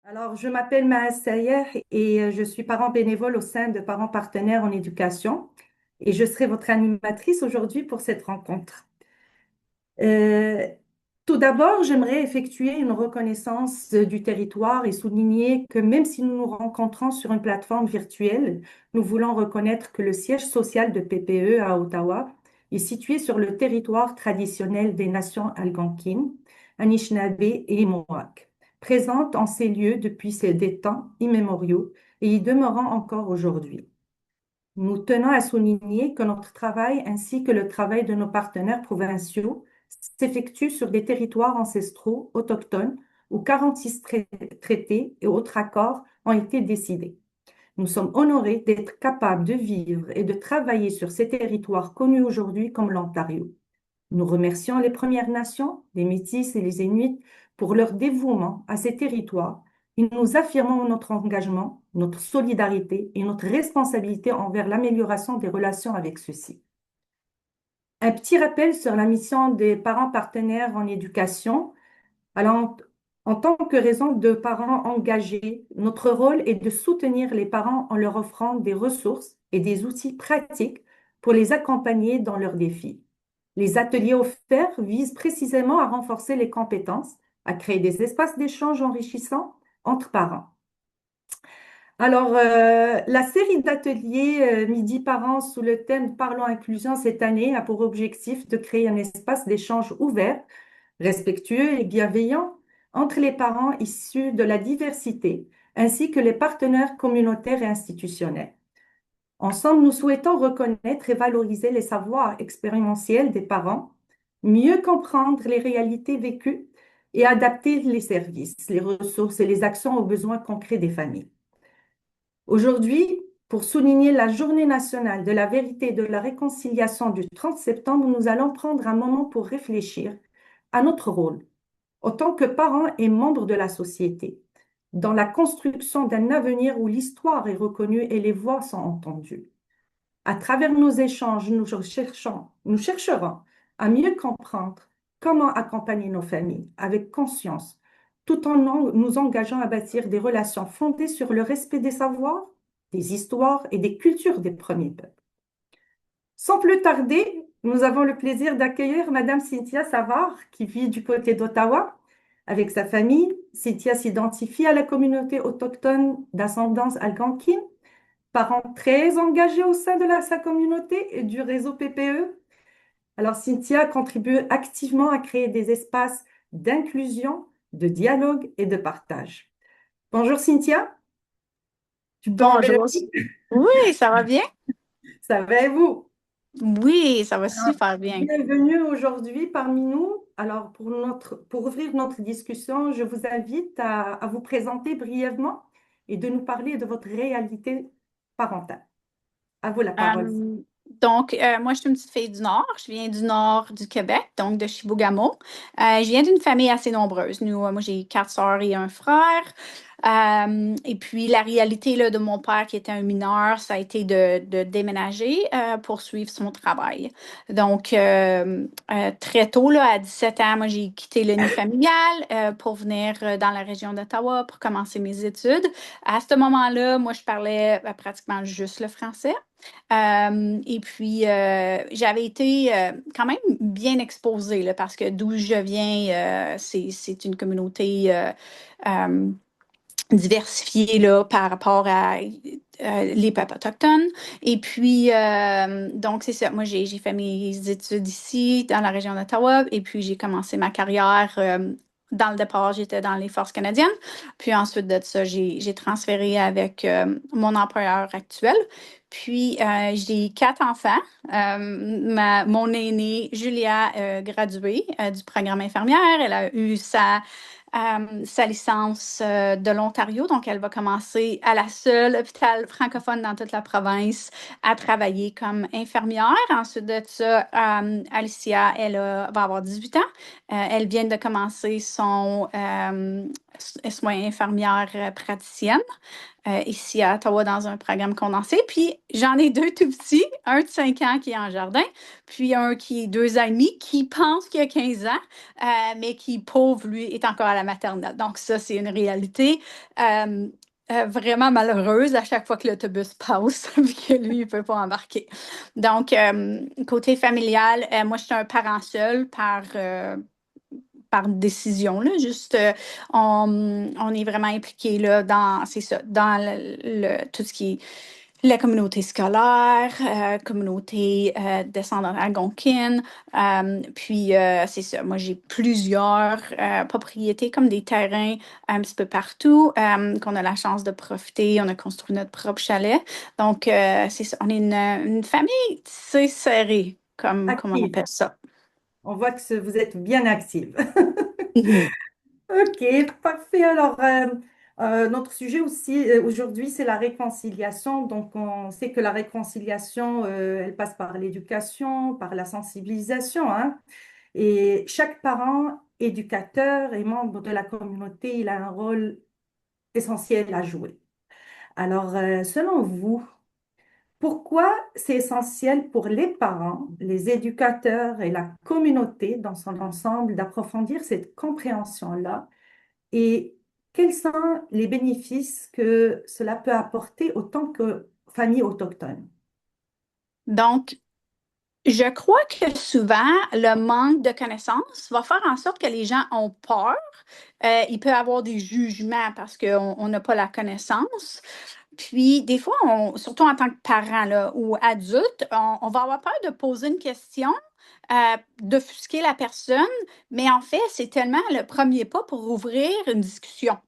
Alors, je m'appelle Maha Sayer et je suis parent bénévole au sein de Parents Partenaires en éducation et je serai votre animatrice aujourd'hui pour cette rencontre. Euh, Tout d'abord, j'aimerais effectuer une reconnaissance du territoire et souligner que même si nous nous rencontrons sur une plateforme virtuelle, nous voulons reconnaître que le siège social de PPE à Ottawa est situé sur le territoire traditionnel des nations algonquines, Anishinaabe et Mohawk, présentes en ces lieux depuis des temps immémoriaux et y demeurant encore aujourd'hui. Nous tenons à souligner que notre travail ainsi que le travail de nos partenaires provinciaux s'effectue sur des territoires ancestraux autochtones où 46 traités et autres accords ont été décidés. Nous sommes honorés d'être capables de vivre et de travailler sur ces territoires connus aujourd'hui comme l'Ontario. Nous remercions les Premières Nations, les Métis et les Inuits pour leur dévouement à ces territoires et nous affirmons notre engagement, notre solidarité et notre responsabilité envers l'amélioration des relations avec ceux-ci. Un petit rappel sur la mission des parents partenaires en éducation. Alors, en tant que raison de parents engagés, notre rôle est de soutenir les parents en leur offrant des ressources et des outils pratiques pour les accompagner dans leurs défis. Les ateliers offerts visent précisément à renforcer les compétences, à créer des espaces d'échange enrichissants entre parents. Alors, la série d'ateliers Midi Parents sous le thème Parlons inclusion cette année a pour objectif de créer un espace d'échange ouvert, respectueux et bienveillant entre les parents issus de la diversité ainsi que les partenaires communautaires et institutionnels. Ensemble, nous souhaitons reconnaître et valoriser les savoirs expérientiels des parents, mieux comprendre les réalités vécues et adapter les services, les ressources et les actions aux besoins concrets des familles. Aujourd'hui, pour souligner la Journée nationale de la vérité et de la réconciliation du 30 septembre, nous allons prendre un moment pour réfléchir à notre rôle en tant que parents et membres de la société, dans la construction d'un avenir où l'histoire est reconnue et les voix sont entendues. À travers nos échanges, nous chercherons à mieux comprendre comment accompagner nos familles avec conscience, tout en nous engageant à bâtir des relations fondées sur le respect des savoirs, des histoires et des cultures des premiers peuples. Sans plus tarder, nous avons le plaisir d'accueillir Madame Cynthia Savard, qui vit du côté d'Ottawa. Avec sa famille, Cynthia s'identifie à la communauté autochtone d'ascendance algonquine, parent très engagé au sein de sa communauté et du réseau PPE. Alors, Cynthia contribue activement à créer des espaces d'inclusion, de dialogue et de partage. Bonjour Cynthia, tu peux enlever le Bonjour. mic. Oui, ça va bien? Ça va et vous? Oui, ça va Alors, super bien. bienvenue aujourd'hui parmi nous. Alors, pour ouvrir notre discussion, je vous invite à vous présenter brièvement et de nous parler de votre réalité parentale. À vous la parole. Moi, je suis une petite fille du Nord. Je viens du Nord du Québec, donc de Chibougamau. Je viens d'une famille assez nombreuse. Moi, j'ai quatre sœurs et un frère. Et puis, la réalité là, de mon père, qui était un mineur, ça a été de déménager pour suivre son travail. Très tôt, là, à 17 ans, moi, j'ai quitté le nid familial pour venir dans la région d'Ottawa pour commencer mes études. À ce moment-là, moi, je parlais pratiquement juste le français. J'avais été quand même bien exposée là, parce que d'où je viens, c'est une communauté euh, diversifiée là, par rapport à les peuples autochtones. Donc, c'est ça. Moi, j'ai fait mes études ici, dans la région d'Ottawa, et puis j'ai commencé ma carrière. Dans le départ, j'étais dans les forces canadiennes. Puis ensuite de ça, j'ai transféré avec mon employeur actuel. J'ai quatre enfants. Mon aînée, Julia, a gradué du programme infirmière. Elle a eu sa licence de l'Ontario. Donc, elle va commencer à la seule hôpital francophone dans toute la province à travailler comme infirmière. Ensuite de ça, Alicia, va avoir 18 ans. Elle vient de commencer son soin infirmière praticienne. ici à Ottawa dans un programme condensé. Puis j'en ai deux tout petits, un de 5 ans qui est en jardin, puis un qui est 2 ans et demi, qui pense qu'il a 15 ans, mais qui, pauvre, lui, est encore à la maternelle. Donc ça, c'est une réalité. Euh, Vraiment malheureuse à chaque fois que l'autobus passe, puis que lui, il ne peut pas embarquer. Donc, côté familial, moi, je suis un parent seul par décision, là, juste on est vraiment impliqué là, dans, c'est ça, dans tout ce qui est la communauté scolaire, communauté descendante algonquine. Puis, c'est ça, moi j'ai plusieurs propriétés comme des terrains un petit peu partout qu'on a la chance de profiter. On a construit notre propre chalet. Donc, c'est ça, on est une famille tissée serrée, comme on Active. appelle ça. On voit que vous êtes bien active. Mhm. Ok, parfait. Alors, notre sujet aussi aujourd'hui, c'est la réconciliation. Donc, on sait que la réconciliation, elle passe par l'éducation, par la sensibilisation, hein. Et chaque parent, éducateur et membre de la communauté, il a un rôle essentiel à jouer. Alors, selon vous, pourquoi c'est essentiel pour les parents, les éducateurs et la communauté dans son ensemble d'approfondir cette compréhension-là et quels sont les bénéfices que cela peut apporter autant que famille autochtone? Donc, je crois que souvent, le manque de connaissances va faire en sorte que les gens ont peur. Il peut y avoir des jugements parce qu'on n'a pas la connaissance. Puis, des fois, surtout en tant que parent là, ou adulte, on va avoir peur de poser une question, d'offusquer la personne, mais en fait, c'est tellement le premier pas pour ouvrir une discussion.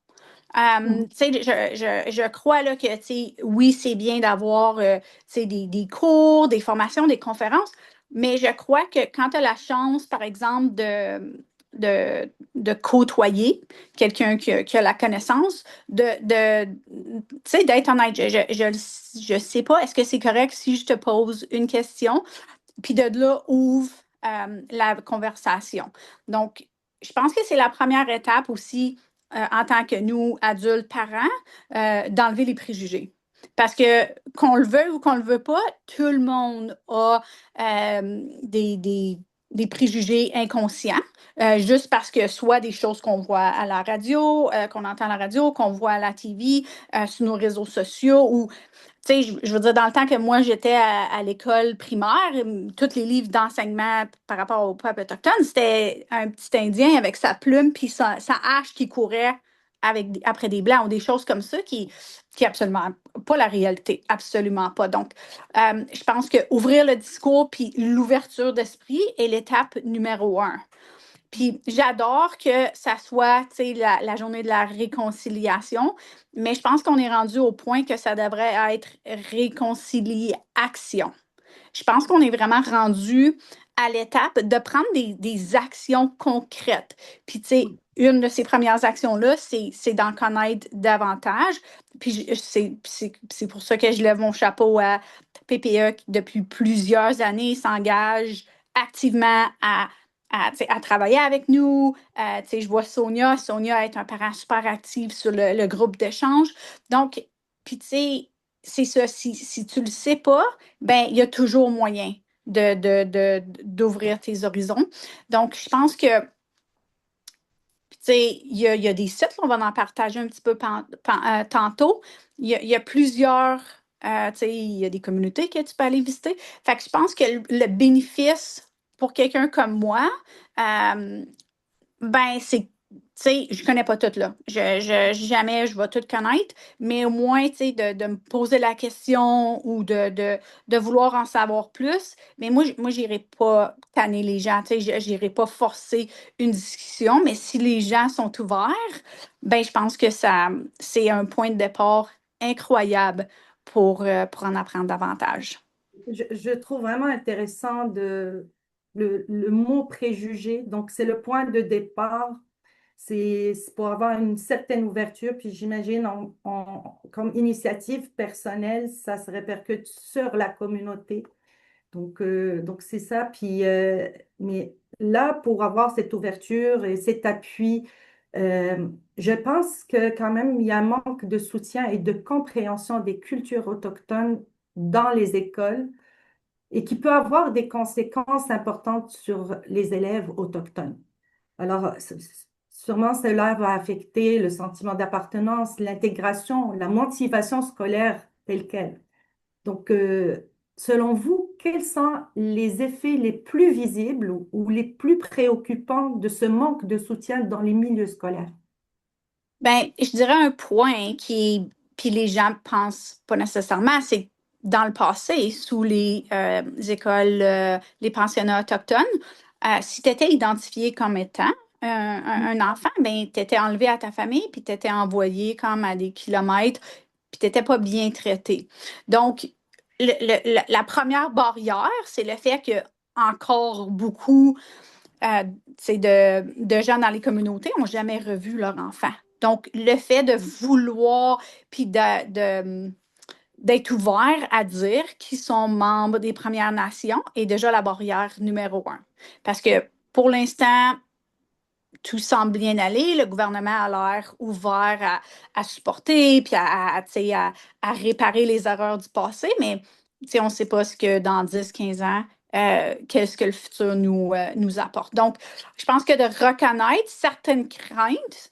Mhm. Tu sais, je crois là, que, tu sais, oui, c'est bien d'avoir tu sais, des cours, des formations, des conférences, mais je crois que quand tu as la chance, par exemple, de côtoyer quelqu'un qui a la connaissance, tu sais, d'être honnête, je sais pas, est-ce que c'est correct si je te pose une question, puis de là ouvre la conversation. Donc, je pense que c'est la première étape aussi en tant que nous, adultes, parents, d'enlever les préjugés. Parce que qu'on le veuille ou qu'on le veut pas, tout le monde a des préjugés inconscients, juste parce que soit des choses qu'on voit à la radio, qu'on entend à la radio, qu'on voit à la TV, sur nos réseaux sociaux, ou tu sais, je veux dire, dans le temps que moi, j'étais à l'école primaire, tous les livres d'enseignement par rapport au peuple autochtone, c'était un petit Indien avec sa plume puis sa hache qui courait après des Blancs ou des choses comme ça qui est absolument pas la réalité, absolument pas. Donc, je pense que ouvrir le discours puis l'ouverture d'esprit est l'étape numéro un. Puis j'adore que ça soit, tu sais, la journée de la réconciliation, mais je pense qu'on est rendu au point que ça devrait être réconciliation. Je pense qu'on est vraiment rendu à l'étape de prendre des actions concrètes. Puis, tu sais, Oui. une de ces premières actions-là, c'est d'en connaître davantage. Puis, c'est pour ça que je lève mon chapeau à PPE qui, depuis plusieurs années, s'engage activement tu sais, à travailler avec nous. Tu sais, je vois Sonia est un parent super actif sur le groupe d'échange. Donc, puis tu sais, c'est ça, si tu le sais pas, ben, il y a toujours moyen d'ouvrir tes horizons. Donc, je pense que, tu sais, il y a des sites, on va en partager un petit peu tantôt. Il y a plusieurs, tu sais, il y a des communautés que tu peux aller visiter. Fait que je pense que le bénéfice pour quelqu'un comme moi, euh, ben, tu sais, je connais pas tout là. Jamais je vais tout connaître, mais au moins, tu sais, de me poser la question ou de vouloir en savoir plus. Mais moi, j'irai pas tanner les gens, tu sais, j'irai pas forcer une discussion, mais si les gens sont ouverts, ben, je pense que c'est un point de départ incroyable pour en apprendre davantage. Je trouve vraiment intéressant le mot préjugé. Donc, c'est le point de départ. C'est pour avoir une certaine ouverture. Puis j'imagine, comme initiative personnelle, ça se répercute sur la communauté. Donc c'est ça. Puis, mais là, pour avoir cette ouverture et cet appui Je pense que quand même, il y a un manque de soutien et de compréhension des cultures autochtones dans les écoles et qui peut avoir des conséquences importantes sur les élèves autochtones. Alors, sûrement, cela va affecter le sentiment d'appartenance, l'intégration, la motivation scolaire telle qu'elle. Donc, selon vous, quels sont les effets les plus visibles ou les plus préoccupants de ce manque de soutien dans les milieux scolaires? Ben, je dirais un point puis les gens pensent pas nécessairement, c'est que dans le passé, sous les écoles, les pensionnats autochtones, si tu étais identifié comme étant un enfant, ben, tu étais enlevé à ta famille, puis tu étais envoyé comme à des kilomètres, puis tu n'étais pas bien traité. Donc, la première barrière, c'est le fait que encore beaucoup de gens dans les communautés n'ont jamais revu leur enfant. Donc, le fait de vouloir, puis d'être ouvert à dire qu'ils sont membres des Premières Nations est déjà la barrière numéro un. Parce que pour l'instant, tout semble bien aller. Le gouvernement a l'air ouvert à supporter, puis à réparer les erreurs du passé, mais on ne sait pas ce que dans 10, 15 ans, qu'est-ce que le futur nous apporte. Donc, je pense que de reconnaître certaines craintes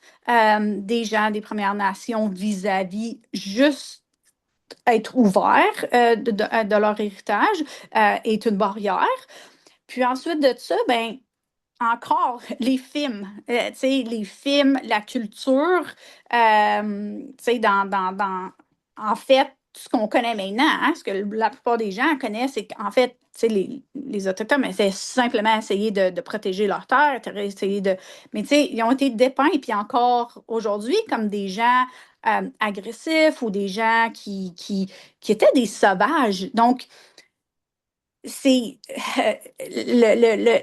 des gens des Premières Nations vis-à-vis juste être ouvert de leur héritage est une barrière. Puis ensuite de ça, ben, encore, les films, tu sais, les films, la culture, tu sais, en fait, ce qu'on connaît maintenant, hein, ce que la plupart des gens connaissent, c'est qu'en fait, tu sais, les Autochtones, mais c'est simplement essayer de protéger leur terre, essayer de... Mais tu sais, ils ont été dépeints, puis encore aujourd'hui, comme des gens agressifs ou des gens qui étaient des sauvages. Donc, c'est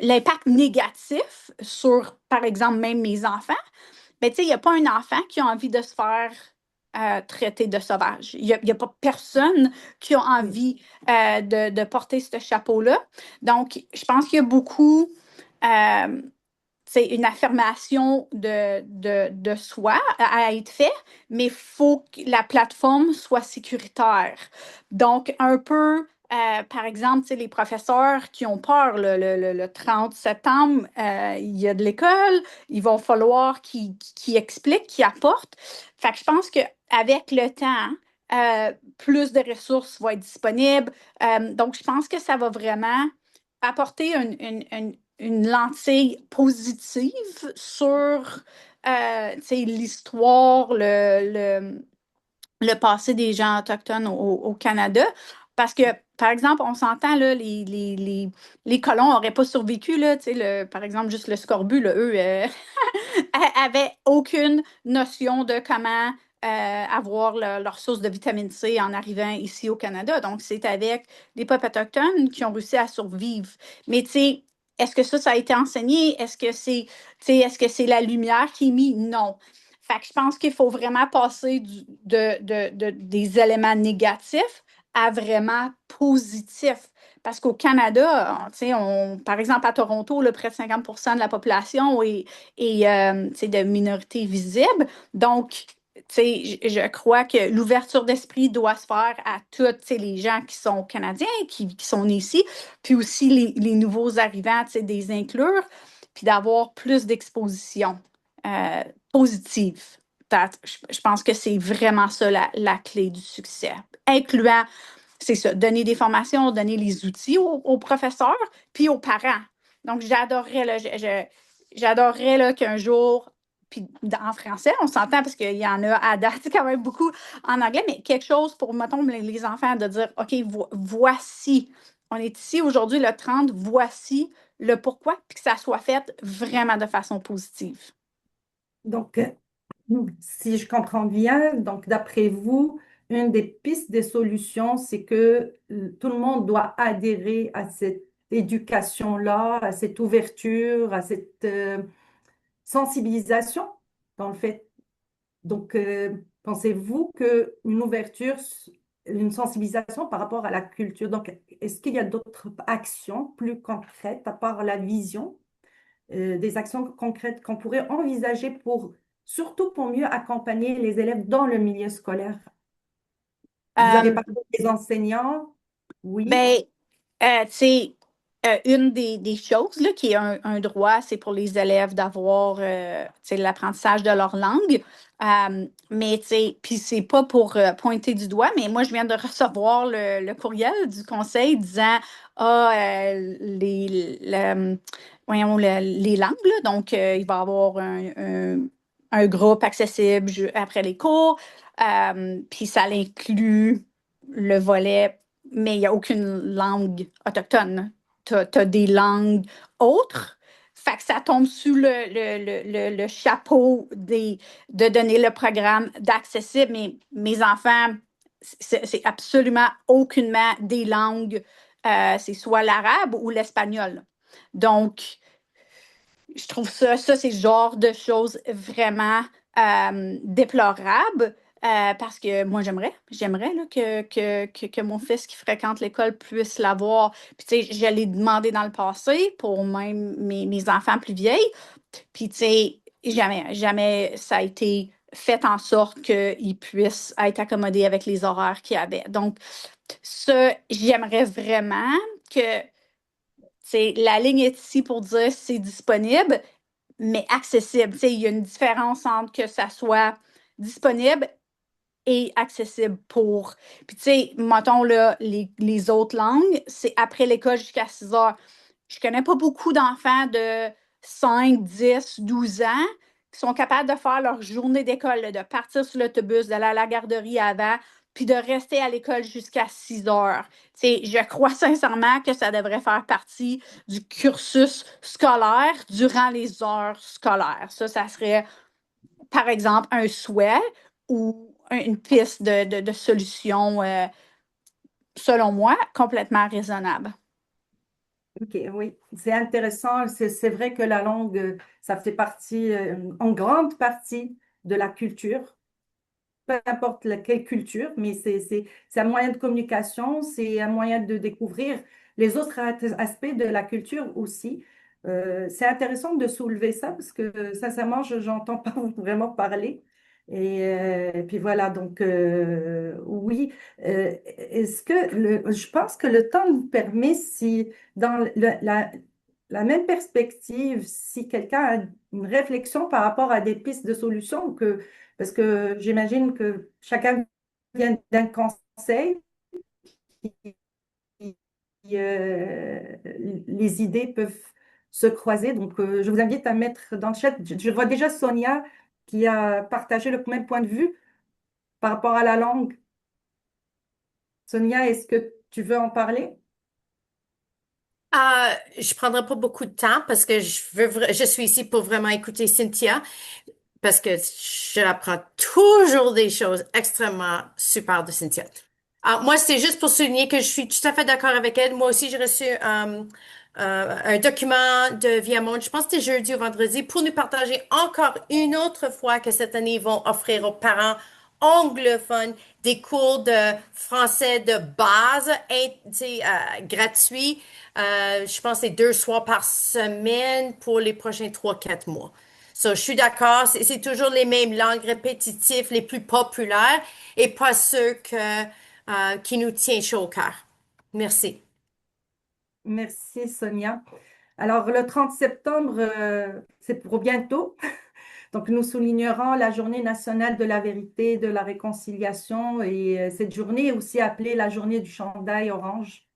l'impact négatif sur, par exemple, même mes enfants. Mais tu sais, il n'y a pas un enfant qui a envie de se faire traiter de sauvage. Il n'y a pas personne qui a Oui. envie de porter ce chapeau-là. Donc, je pense qu'il y a beaucoup, c'est une affirmation de soi à être fait, mais il faut que la plateforme soit sécuritaire. Donc, un peu, par exemple, tu sais, les professeurs qui ont peur le 30 septembre, il y a de l'école, il va falloir qu'ils expliquent, qu'ils apportent. Fait que je pense qu'avec le temps, plus de ressources vont être disponibles. Donc, je pense que ça va vraiment apporter une lentille positive sur l'histoire, le passé des gens autochtones au Canada. Parce que, par exemple, on s'entend, là, les colons n'auraient pas survécu, là, par exemple, juste le scorbut, là, eux, avaient aucune notion de comment avoir leur source de vitamine C en arrivant ici au Canada. Donc, c'est avec les peuples autochtones qui ont réussi à survivre. Mais, tu sais, est-ce que ça a été enseigné? Est-ce que c'est la lumière qui est mise? Non. Fait que je pense qu'il faut vraiment passer des éléments négatifs à vraiment positifs. Parce qu'au Canada, par exemple, à Toronto, là, près de 50% de la population est de minorité visible. Donc, je crois que l'ouverture d'esprit doit se faire à tous les gens qui sont canadiens, qui sont nés ici, puis aussi les nouveaux arrivants, des inclure, puis d'avoir plus d'exposition positive. Je pense que c'est vraiment ça la clé du succès, incluant, c'est ça, donner des formations, donner les outils aux professeurs, puis aux parents. Donc, j'adorerais, là, j'adorerais là, qu'un jour, puis en français, on s'entend parce qu'il y en a à date quand même beaucoup en anglais, mais quelque chose pour, mettons, les enfants de dire, OK, voici, on est ici aujourd'hui le 30, voici le pourquoi, puis que ça soit fait vraiment de façon positive. Donc, si je comprends bien, donc d'après vous, une des pistes des solutions, c'est que tout le monde doit adhérer à cette éducation-là, à cette ouverture, à cette sensibilisation dans le fait. Donc, pensez-vous qu'une ouverture, une sensibilisation par rapport à la culture, donc est-ce qu'il y a d'autres actions plus concrètes à part la vision, des actions concrètes qu'on pourrait envisager pour surtout pour mieux accompagner les élèves dans le milieu scolaire? Vous avez Euh, parlé des enseignants, oui. ben, tu sais, une des choses là, qui est un droit, c'est pour les élèves d'avoir tu sais, l'apprentissage de leur langue. Mais tu sais, puis c'est pas pour pointer du doigt, mais moi, je viens de recevoir le courriel du conseil disant ah, voyons, les langues, là. Donc, il va y avoir un groupe accessible après les cours. Puis ça inclut le volet mais il n'y a aucune langue autochtone. Tu as des langues autres. Fait que ça tombe sous le chapeau de donner le programme d'accessible. Mais mes enfants, c'est absolument aucunement des langues. C'est soit l'arabe ou l'espagnol. Donc, je trouve ça c'est le genre de choses vraiment déplorables. Parce que moi, j'aimerais là, que mon fils qui fréquente l'école puisse l'avoir. Puis, tu sais, je l'ai demandé dans le passé pour même mes enfants plus vieilles. Puis, tu sais, jamais ça a été fait en sorte qu'ils puissent être accommodés avec les horaires qu'il y avait. Donc, ça, j'aimerais vraiment que, tu sais, la ligne est ici pour dire c'est disponible, mais accessible. Tu sais, il y a une différence entre que ça soit disponible et accessible pour. Puis, tu sais, mettons, là, les autres langues, c'est après l'école jusqu'à 6 heures. Je connais pas beaucoup d'enfants de 5, 10, 12 ans qui sont capables de faire leur journée d'école, là, de partir sur l'autobus, d'aller à la garderie avant, puis de rester à l'école jusqu'à 6 heures. Tu sais, je crois sincèrement que ça devrait faire partie du cursus scolaire durant les heures scolaires. Ça serait, par exemple, un souhait ou une piste de solution, selon moi, complètement raisonnable. Ok, oui, c'est intéressant. C'est vrai que la langue, ça fait partie, en grande partie de la culture, peu importe laquelle culture, mais c'est un moyen de communication, c'est un moyen de découvrir les autres aspects de la culture aussi. C'est intéressant de soulever ça parce que sincèrement, je n'entends pas vraiment parler. Et puis voilà, donc oui, est-ce que je pense que le temps nous permet, si dans la même perspective, si quelqu'un a une réflexion par rapport à des pistes de solutions, parce que j'imagine que chacun vient d'un conseil, euh, les idées peuvent se croiser. Donc, je vous invite à mettre dans le chat. Je vois déjà Sonia qui a partagé le même point de vue par rapport à la langue. Sonia, est-ce que tu veux en parler? Je prendrai pas beaucoup de temps parce que je suis ici pour vraiment écouter Cynthia parce que je apprends toujours des choses extrêmement super de Cynthia. Moi, c'est juste pour souligner que je suis tout à fait d'accord avec elle. Moi aussi, j'ai reçu un document de Viamonde, je pense que c'était jeudi ou vendredi, pour nous partager encore une autre fois que cette année, ils vont offrir aux parents anglophones des cours de français de base, tu sais, gratuits. Je pense que c'est 2 soirs par semaine pour les prochains 3, 4 mois. So, je suis d'accord, c'est toujours les mêmes langues répétitives, les plus populaires et pas ceux qui nous tiennent chaud au cœur. Merci. Merci, Sonia. Alors, le 30 septembre, c'est pour bientôt. Donc, nous soulignerons la Journée nationale de la vérité, de la réconciliation et cette journée est aussi appelée la Journée du chandail orange.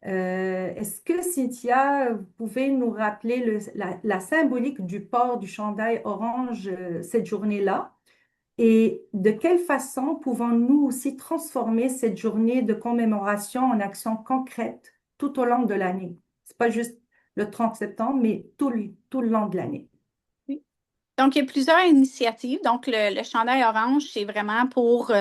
Est-ce que, Cynthia, vous pouvez nous rappeler la symbolique du port du chandail orange cette journée-là? Et de quelle façon pouvons-nous aussi transformer cette journée de commémoration en actions concrètes tout au long de l'année? C'est pas juste le 30 septembre, mais tout le long de l'année. Oui. Donc, il y a plusieurs initiatives. Donc, le chandail orange, c'est vraiment pour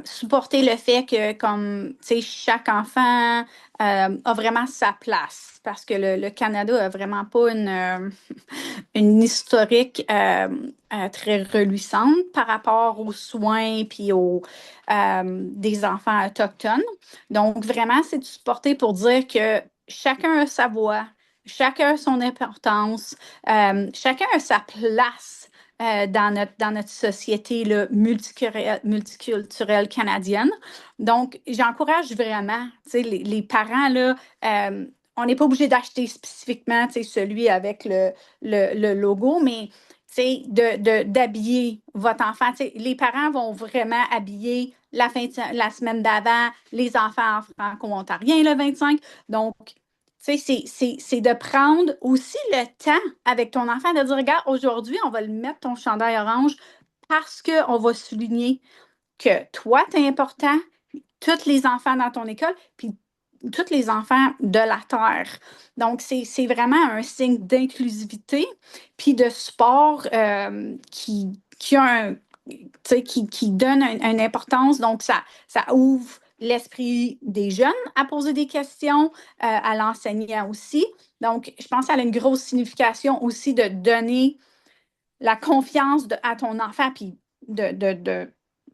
supporter le fait que, comme, tu sais, chaque enfant a vraiment sa place. Parce que le Canada a vraiment pas une historique très reluisante par rapport aux soins puis aux des enfants autochtones. Donc, vraiment, c'est de supporter pour dire que chacun a sa voix, chacun a son importance, chacun a sa place dans notre société là, multiculturelle canadienne. Donc, j'encourage vraiment, tu sais, les parents, là, on n'est pas obligé d'acheter spécifiquement, tu sais, celui avec le logo, mais tu sais, d'habiller votre enfant. Tu sais, les parents vont vraiment habiller la semaine d'avant, les enfants franco-ontariens le 25. Donc, tu sais, c'est de prendre aussi le temps avec ton enfant de dire, regarde, aujourd'hui, on va le mettre ton chandail orange parce qu'on va souligner que toi, tu es important, tous les enfants dans ton école, puis tous les enfants de la Terre. Donc, c'est vraiment un signe d'inclusivité, puis de sport qui a tu sais, qui donne une importance. Donc, ça ouvre l'esprit des jeunes à poser des questions, à l'enseignant aussi. Donc, je pense qu'elle a une grosse signification aussi de donner la confiance à ton enfant, puis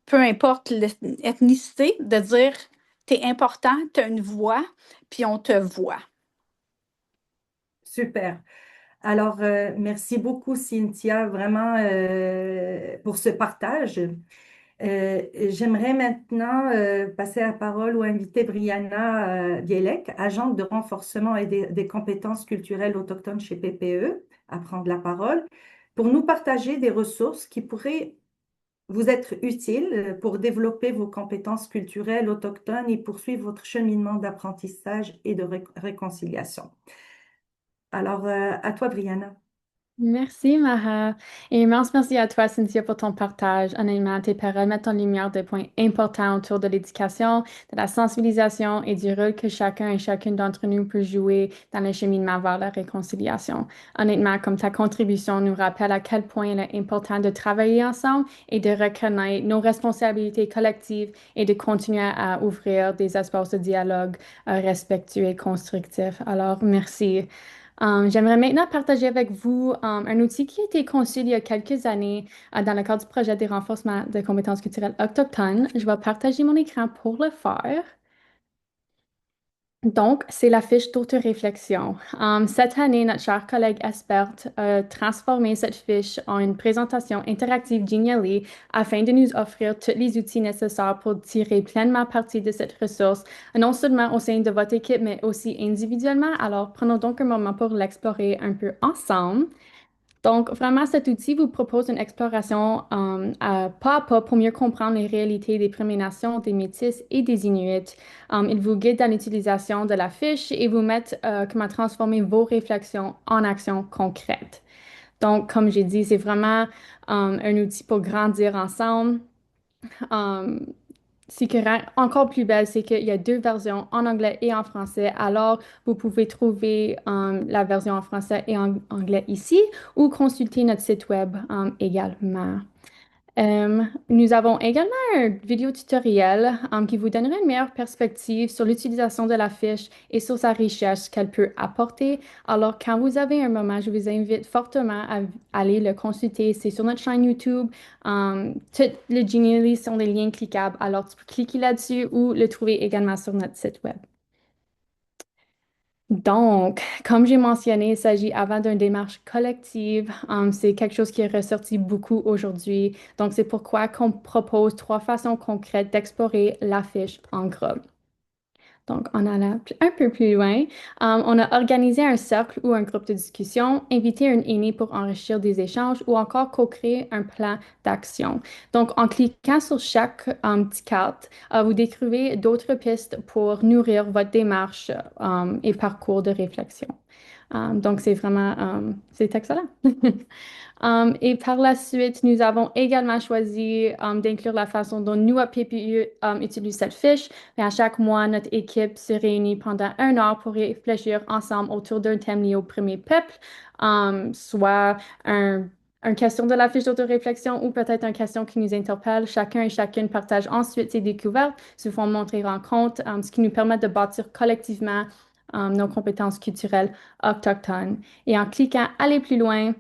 peu importe l'ethnicité, de dire, t'es important, t'as une voix, puis on te voit. Super. Alors, merci beaucoup, Cynthia, vraiment pour ce partage. J'aimerais maintenant passer la parole ou inviter Brianna Bielek, agente de renforcement et des compétences culturelles autochtones chez PPE, à prendre la parole, pour nous partager des ressources qui pourraient vous être utiles pour développer vos compétences culturelles autochtones et poursuivre votre cheminement d'apprentissage et de réconciliation. Alors, à toi, Brianna. Merci, Maha. Et immense merci à toi, Cynthia, pour ton partage. Honnêtement, tes paroles mettent en lumière des points importants autour de l'éducation, de la sensibilisation et du rôle que chacun et chacune d'entre nous peut jouer dans le cheminement vers la réconciliation. Honnêtement, comme ta contribution nous rappelle à quel point il est important de travailler ensemble et de reconnaître nos responsabilités collectives et de continuer à ouvrir des espaces de dialogue respectueux et constructifs. Alors, merci. J'aimerais maintenant partager avec vous un outil qui a été conçu il y a quelques années dans le cadre du projet des renforcements de compétences culturelles autochtones. Je vais partager mon écran pour le faire. Donc, c'est la fiche d'autoréflexion. Cette année, notre cher collègue Espert a transformé cette fiche en une présentation interactive Genially afin de nous offrir tous les outils nécessaires pour tirer pleinement parti de cette ressource, non seulement au sein de votre équipe, mais aussi individuellement. Alors, prenons donc un moment pour l'explorer un peu ensemble. Donc, vraiment, cet outil vous propose une exploration pas à pas pour mieux comprendre les réalités des Premières Nations, des Métis et des Inuits. Il vous guide dans l'utilisation de la fiche et vous met comment transformer vos réflexions en actions concrètes. Donc, comme j'ai dit, c'est vraiment un outil pour grandir ensemble. Um, Ce qui rend encore plus belle, c'est qu'il y a deux versions en anglais et en français. Alors, vous pouvez trouver la version en français et en anglais ici ou consulter notre site web également. Nous avons également un vidéo tutoriel qui vous donnera une meilleure perspective sur l'utilisation de la fiche et sur sa richesse qu'elle peut apporter. Alors, quand vous avez un moment, je vous invite fortement à aller le consulter. C'est sur notre chaîne YouTube. Toutes les Genially sont des liens cliquables. Alors, tu peux cliquer là-dessus ou le trouver également sur notre site web. Donc, comme j'ai mentionné, il s'agit avant d'une démarche collective. C'est quelque chose qui est ressorti beaucoup aujourd'hui. Donc, c'est pourquoi qu'on propose trois façons concrètes d'explorer la fiche en groupe. Donc, en allant un peu plus loin, on a organisé un cercle ou un groupe de discussion, invité un aîné pour enrichir des échanges ou encore co-créer un plan d'action. Donc, en cliquant sur chaque petite carte, vous découvrez d'autres pistes pour nourrir votre démarche et parcours de réflexion. Donc, c'est vraiment, c'est excellent. Et par la suite, nous avons également choisi d'inclure la façon dont nous, à PPU, utilisons cette fiche. Et à chaque mois, notre équipe se réunit pendant 1 heure pour réfléchir ensemble autour d'un thème lié au premier peuple, soit une question de la fiche d'autoréflexion ou peut-être une question qui nous interpelle. Chacun et chacune partage ensuite ses découvertes, se font montrer en compte, ce qui nous permet de bâtir collectivement nos compétences culturelles autochtones. Et en cliquant aller plus loin,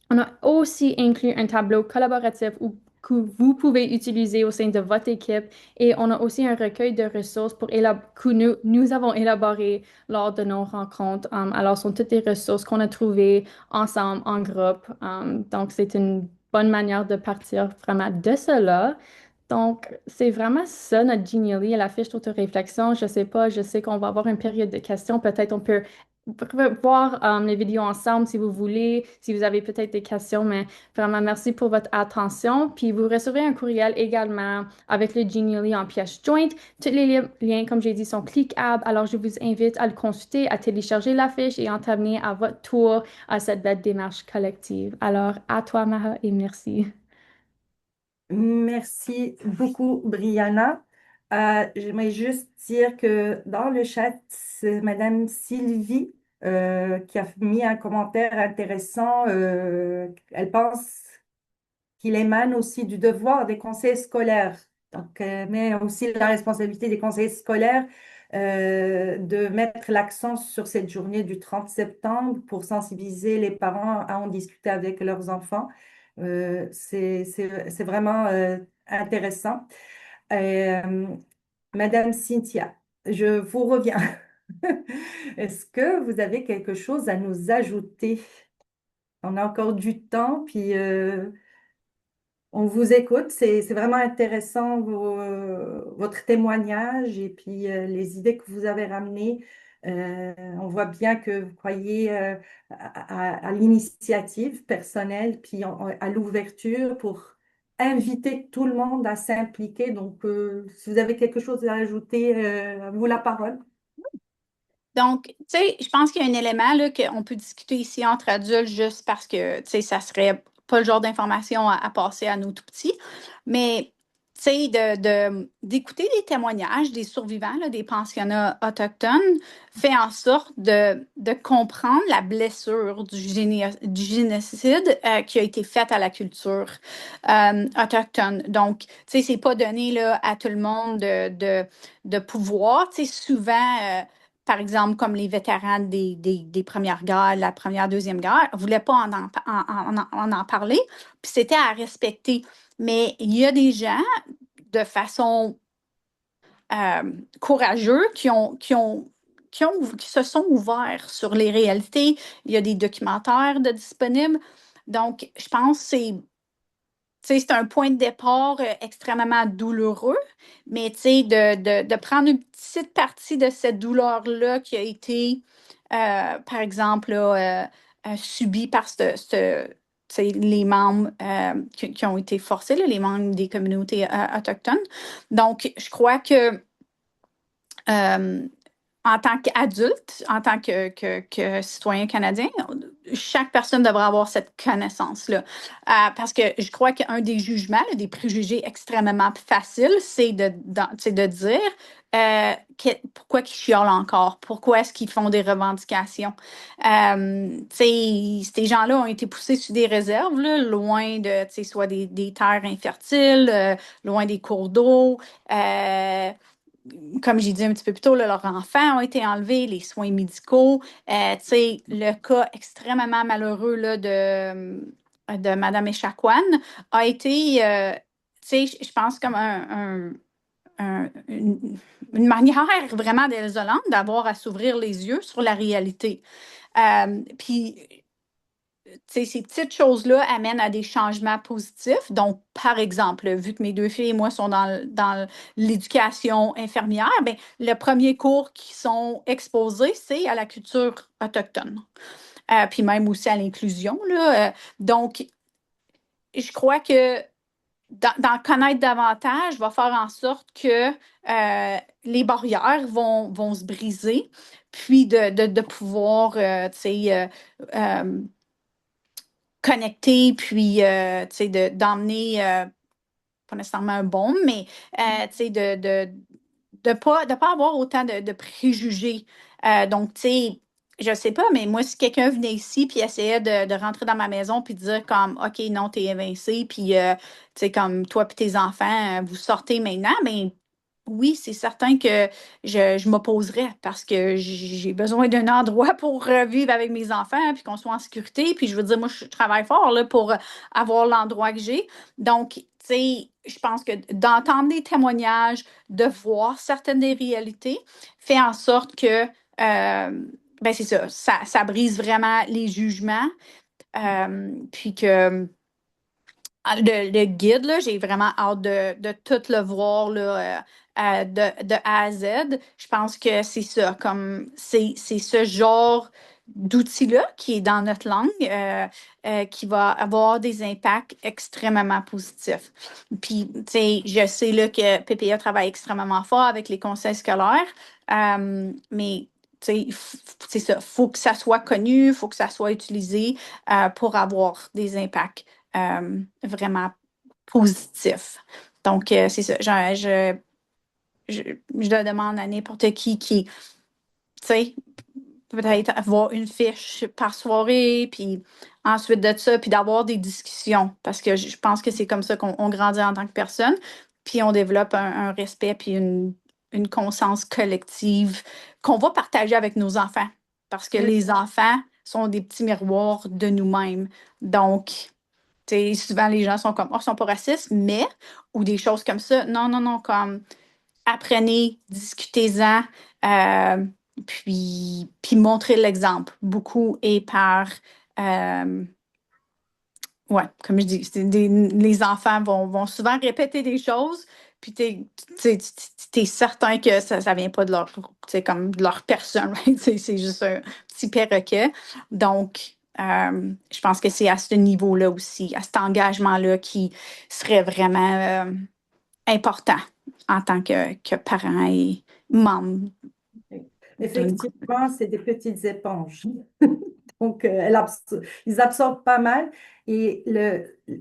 on a aussi inclus un tableau collaboratif que vous pouvez utiliser au sein de votre équipe et on a aussi un recueil de ressources que nous avons élaboré lors de nos rencontres. Alors, ce sont toutes les ressources qu'on a trouvées ensemble, en groupe. Donc, c'est une bonne manière de partir vraiment de cela. Donc, c'est vraiment ça notre Genially, la fiche d'autoréflexion. Je sais pas, je sais qu'on va avoir une période de questions. Peut-être on peut voir les vidéos ensemble si vous voulez, si vous avez peut-être des questions, mais vraiment merci pour votre attention. Puis vous recevrez un courriel également avec le Genially en pièce jointe. Tous les liens, comme j'ai dit, sont cliquables. Alors, je vous invite à le consulter, à télécharger la fiche et entamer à votre tour à cette belle démarche collective. Alors, à toi, Maha, et merci. Merci beaucoup, Brianna. J'aimerais juste dire que dans le chat, c'est Madame Sylvie qui a mis un commentaire intéressant. Elle pense qu'il émane aussi du devoir des conseils scolaires. Donc, mais aussi la responsabilité des conseils scolaires de mettre l'accent sur cette journée du 30 septembre pour sensibiliser les parents à en discuter avec leurs enfants. C'est vraiment intéressant. Euh, Madame Cynthia, je vous reviens. Est-ce que vous avez quelque chose à nous ajouter? On a encore du temps, puis on vous écoute, c'est vraiment intéressant votre témoignage et puis les idées que vous avez ramenées. On voit bien que vous croyez à l'initiative personnelle, puis à l'ouverture pour inviter tout le monde à s'impliquer. Donc, si vous avez quelque chose à ajouter, à vous la parole. Donc, tu sais, je pense qu'il y a un élément là, qu'on peut discuter ici entre adultes juste parce que, tu sais, ça serait pas le genre d'information à passer à nos tout-petits. Mais, tu sais, d'écouter les témoignages des survivants, là, des pensionnats autochtones, fait en sorte de comprendre la blessure du génocide qui a été faite à la culture autochtone. Donc, tu sais, c'est pas donné là, à tout le monde de pouvoir. Tu sais, souvent, par exemple, comme les vétérans des premières guerres, la première, deuxième guerre, ne voulaient pas en parler, puis c'était à respecter. Mais il y a des gens, de façon euh, courageux, qui se sont ouverts sur les réalités. Il y a des documentaires disponibles. Donc, je pense que c'est un point de départ extrêmement douloureux, mais de prendre une petite partie de cette douleur-là qui a été, par exemple, là, subie par les membres qui ont été forcés, là, les membres des communautés autochtones. Donc, je crois que euh, en tant qu'adulte, en tant que citoyen canadien, chaque personne devrait avoir cette connaissance-là. Parce que je crois qu'un des jugements, là, des préjugés extrêmement faciles, c'est de dire pourquoi ils chiolent encore, pourquoi est-ce qu'ils font des revendications. Ces gens-là ont été poussés sur des réserves, là, loin de, soit des terres infertiles, loin des cours d'eau. Comme j'ai dit un petit peu plus tôt, là, leurs enfants ont été enlevés, les soins médicaux. Le cas extrêmement malheureux là, de Mme Echaquan a été, je pense, comme une manière vraiment désolante d'avoir à s'ouvrir les yeux sur la réalité. Puis, ces petites choses-là amènent à des changements positifs. Donc, par exemple, vu que mes deux filles et moi sont dans l'éducation infirmière, ben, le premier cours qui sont exposés, c'est à la culture autochtone. Puis même aussi à l'inclusion, là. Donc, je crois que d'en connaître davantage va faire en sorte que les barrières vont se briser, puis de pouvoir, tu sais, connecter, puis d'emmener, pas nécessairement un bon, mais tu sais, de pas avoir autant de préjugés. Donc, tu sais, je sais pas, mais moi, si quelqu'un venait ici puis essayait de rentrer dans ma maison puis de dire comme, OK, non, t'es évincé, puis, tu sais, comme toi puis tes enfants, vous sortez maintenant, ben oui, c'est certain que je m'opposerais parce que j'ai besoin d'un endroit pour vivre avec mes enfants puis qu'on soit en sécurité. Puis je veux dire, moi, je travaille fort là, pour avoir l'endroit que j'ai. Donc, tu sais, je pense que d'entendre des témoignages, de voir certaines des réalités, fait en sorte que, ben c'est ça brise vraiment les jugements. Puis que le guide, là, j'ai vraiment hâte de tout le voir là, de A à Z. Je pense que c'est ça, comme c'est ce genre d'outil-là qui est dans notre langue qui va avoir des impacts extrêmement positifs. Puis, tu sais, je sais là, que PPA travaille extrêmement fort avec les conseils scolaires, mais tu sais, c'est ça, faut que ça soit connu, il faut que ça soit utilisé pour avoir des impacts vraiment positif. Donc, c'est ça. Je, je le demande à n'importe qui, tu sais, peut-être avoir une fiche par soirée, puis ensuite de ça, puis d'avoir des discussions, parce que je pense que c'est comme ça qu'on grandit en tant que personne, puis on développe un respect, puis une conscience collective qu'on va partager avec nos enfants, parce que Oui. les enfants sont des petits miroirs de nous-mêmes. Donc, tu sais, souvent, les gens sont comme, oh, ils sont pas racistes, mais, ou des choses comme ça. Non, non, non, comme, apprenez, discutez-en, euh, puis montrez l'exemple. Beaucoup et par, euh, ouais, comme je dis, les enfants vont souvent répéter des choses, puis t'es certain que ça vient pas de leur, tu sais, comme de leur personne, right? C'est juste un petit perroquet. Donc, je pense que c'est à ce niveau-là aussi, à cet engagement-là qui serait vraiment important en tant que parent et membre d'un groupe. Effectivement, c'est des petites éponges. Donc, ils absorbent pas mal. Et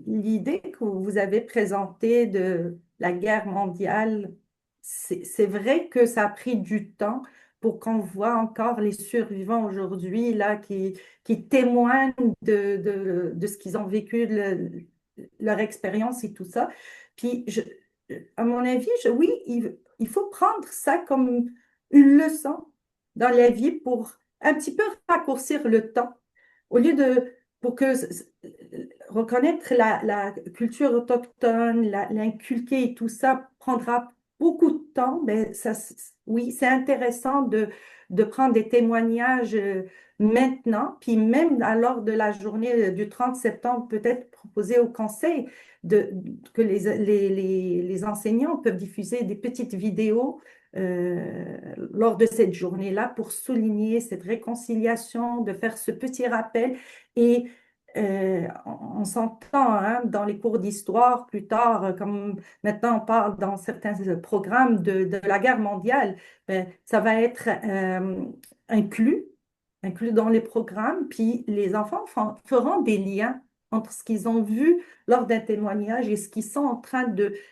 l'idée que vous avez présentée de la guerre mondiale, c'est vrai que ça a pris du temps pour qu'on voit encore les survivants aujourd'hui là qui témoignent de ce qu'ils ont vécu, leur expérience et tout ça. Puis, à mon avis, oui, il faut prendre ça comme une leçon dans la vie pour un petit peu raccourcir le temps. Au lieu de, pour que reconnaître la culture autochtone, l'inculquer et tout ça prendra beaucoup de temps, ben ça, oui, c'est intéressant de prendre des témoignages maintenant, puis même à l'heure de la journée du 30 septembre, peut-être proposer au conseil que les enseignants peuvent diffuser des petites vidéos lors de cette journée-là pour souligner cette réconciliation, de faire ce petit rappel. Et on s'entend hein, dans les cours d'histoire plus tard, comme maintenant on parle dans certains programmes de la guerre mondiale, ben, ça va être inclus, inclus dans les programmes, puis les enfants feront des liens entre ce qu'ils ont vu lors d'un témoignage et ce qu'ils sont en train